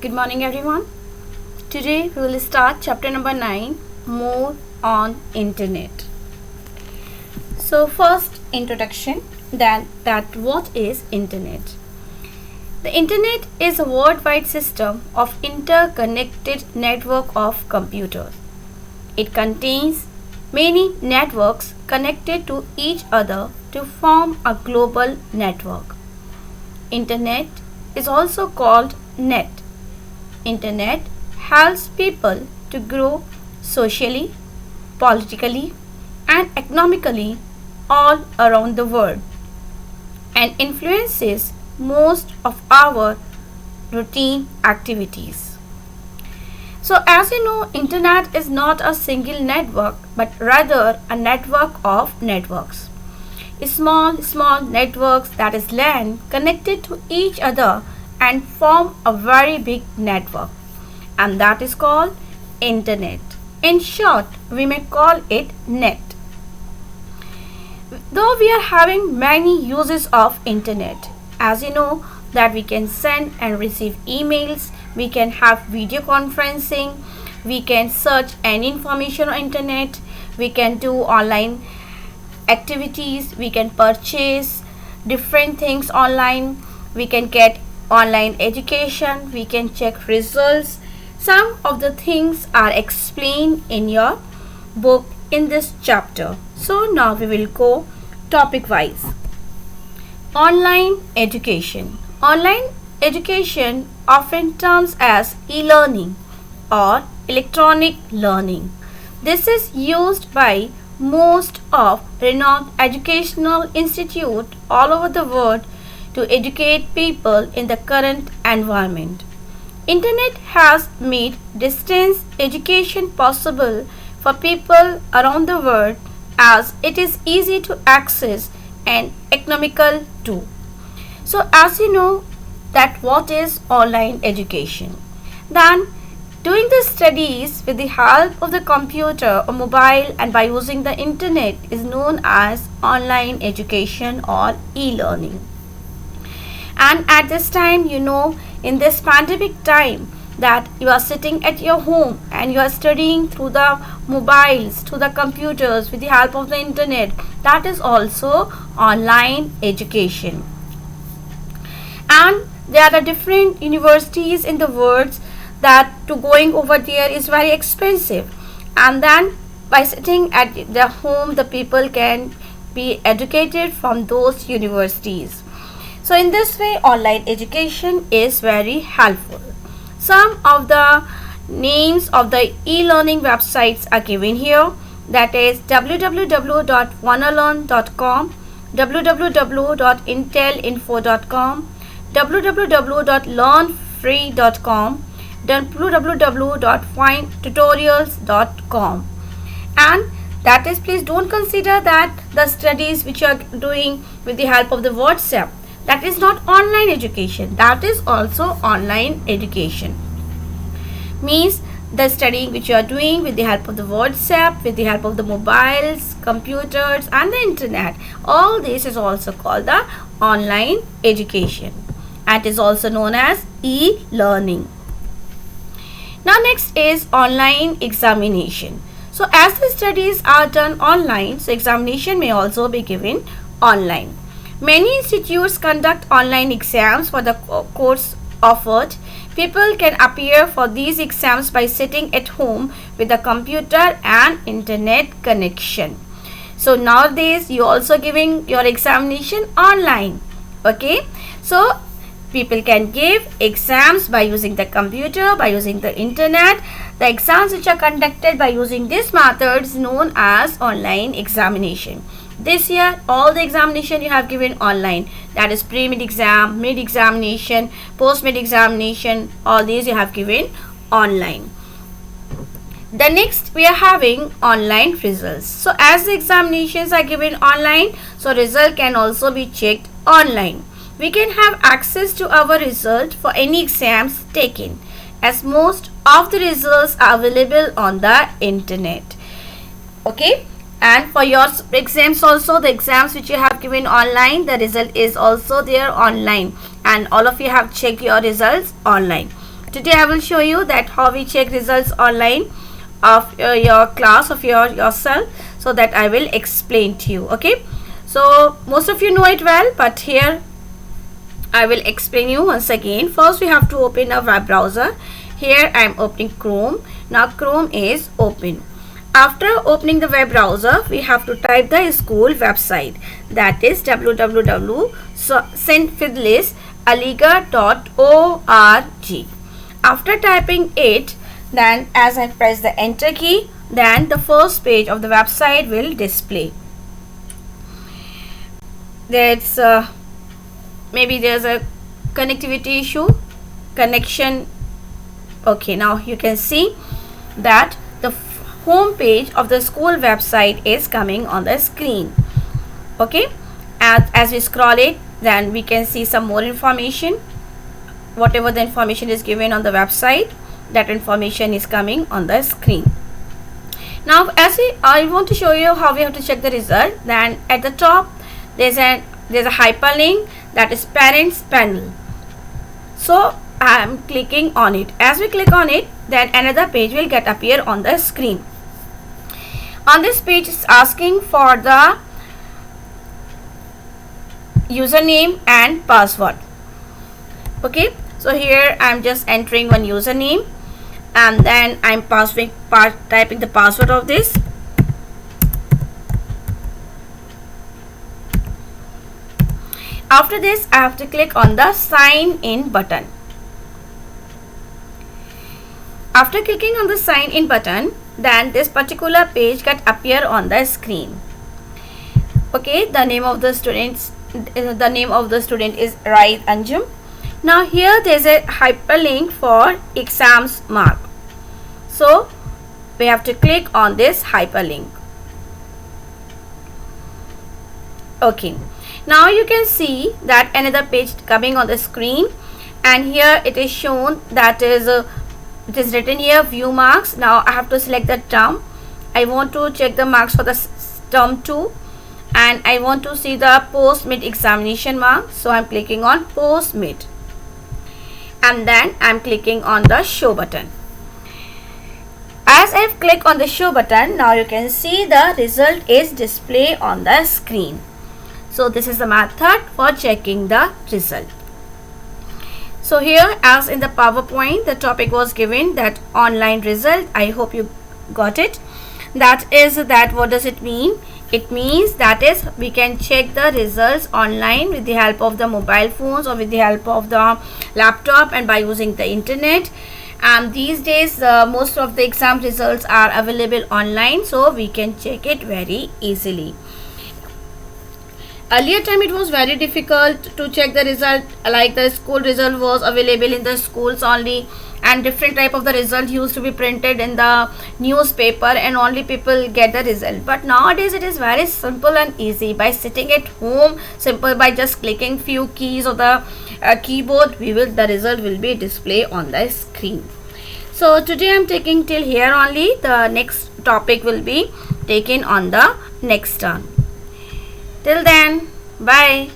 Good morning everyone. Today we will start chapter number 9, more on internet. So first introduction, then that what is internet? The internet is a worldwide system of interconnected network of computers. It contains many networks connected to each other to form a global network. Internet is also called net. Internet helps people to grow socially, politically, and economically all around the world and influences most of our routine activities. So as you know, internet is not a single network but rather a network of networks. Small networks, that is LAN, connected to each other and form a very big network, and that is called internet. In short, we may call it net. Though we are having many uses of internet, as you know that we can send and receive emails, we can have video conferencing, we can search any information on internet, we can do online activities, we can purchase different things online, we can get online education, we can check results. Some of the things are explained in your book in this chapter. So now we will go topic wise. Online education. Online education, often termed as e-learning or electronic learning. This is used by most of renowned educational institutes all over the world to educate people in the current environment. Internet has made distance education possible for people around the world as it is easy to access and economical too. So as you know that what is online education, then doing the studies with the help of the computer or mobile and by using the internet is known as online education or e-learning. And at this time, you know, in this pandemic time, that you are sitting at your home and you are studying through the mobiles, through the computers with the help of the internet, that is also online education. And there are different universities in the world that to going over there is very expensive, and then by sitting at their home the people can be educated from those universities. So in this way online education is very helpful. Some of the names of the e-learning websites are given here, that is www.wannalearn.com, www.intelinfo.com, www.learnfree.com, www.findtutorials.com. and that is, please don't consider that the studies which you are doing with the help of the WhatsApp, that is not online education, that is also online education. Means the studying which you are doing with the help of the WhatsApp, with the help of the mobiles, computers and the internet, all this is also called the online education and is also known as e-learning. Now next is online examination. So as the studies are done online, so examination may also be given online. Many institutes conduct online exams for the course offered. People can appear for these exams by sitting at home with a computer and internet connection. So nowadays you also giving your examination online. Okay, so people can give exams by using the computer, by using the internet. The exams which are conducted by using this method is known as online examination. This year all the examination you have given online, that is pre-mid exam, mid examination, post-mid examination, all these you have given online. The next we are having online results. So as the examinations are given online, so result can also be checked online. We can have access to our result for any exams taken, as most of the results are available on the internet. Okay, and for your exams also, the exams which you have given online, the result is also there online, and all of you have checked your results online. today I will show you that how we check results online of your class, of yourself, so that I will explain to you. Okay, so most of you know it well, but here I will explain you once again. First we have to open a web browser. Here I am opening Chrome. Now Chrome is open. After opening the web browser, we have to type the school website, that is www.stfidlisaligarh.org. After typing it, then as I press the enter key, then the first page of the website will display. That's maybe there's a connectivity issue, connection. Okay, now you can see that the home page of the school website is coming on the screen. Okay, and as we scroll it, then we can see some more information. Whatever the information is given on the website, that information is coming on the screen. Now I want to show you how we have to check the result. Then at the top there's a hyperlink, that is parents panel. So I am clicking on it. As we click on it, then another page will appear on the screen. On this page, it's asking for the username and password. Okay, so here I'm just entering one username, and then I'm typing the password of this. After this, I have to click on the sign in button. After clicking on the sign in button, then this particular page appear on the screen. Okay, the name of the student is Raid Anjum. Now here there is a hyperlink for exams mark. So we have to click on this hyperlink. Okay, now you can see that another page coming on the screen, and here it is shown that it is written here view marks. Now I have to select the term. I want to check the marks for the term 2, and I want to see the post mid examination mark. So I'm clicking on post mid, and then I'm clicking on the show button. As I've clicked on the show button, now you can see the result is displayed on the screen. So this is the method for checking the result. So here, as in the PowerPoint, the topic was given that online result. I hope you got it. That is that what does it mean? It means that is we can check the results online with the help of the mobile phones or with the help of the laptop and by using the internet. And these days most of the exam results are available online, so we can check it very easily. Earlier time it was very difficult to check the result, like the school result was available in the schools only, and different type of the result used to be printed in the newspaper, and only people get the result. But nowadays it is very simple and easy. By sitting at home, simple by just clicking few keys of the keyboard, the result will be displayed on the screen. So today I am taking till here only. The next topic will be taken on the next turn. Till then, bye.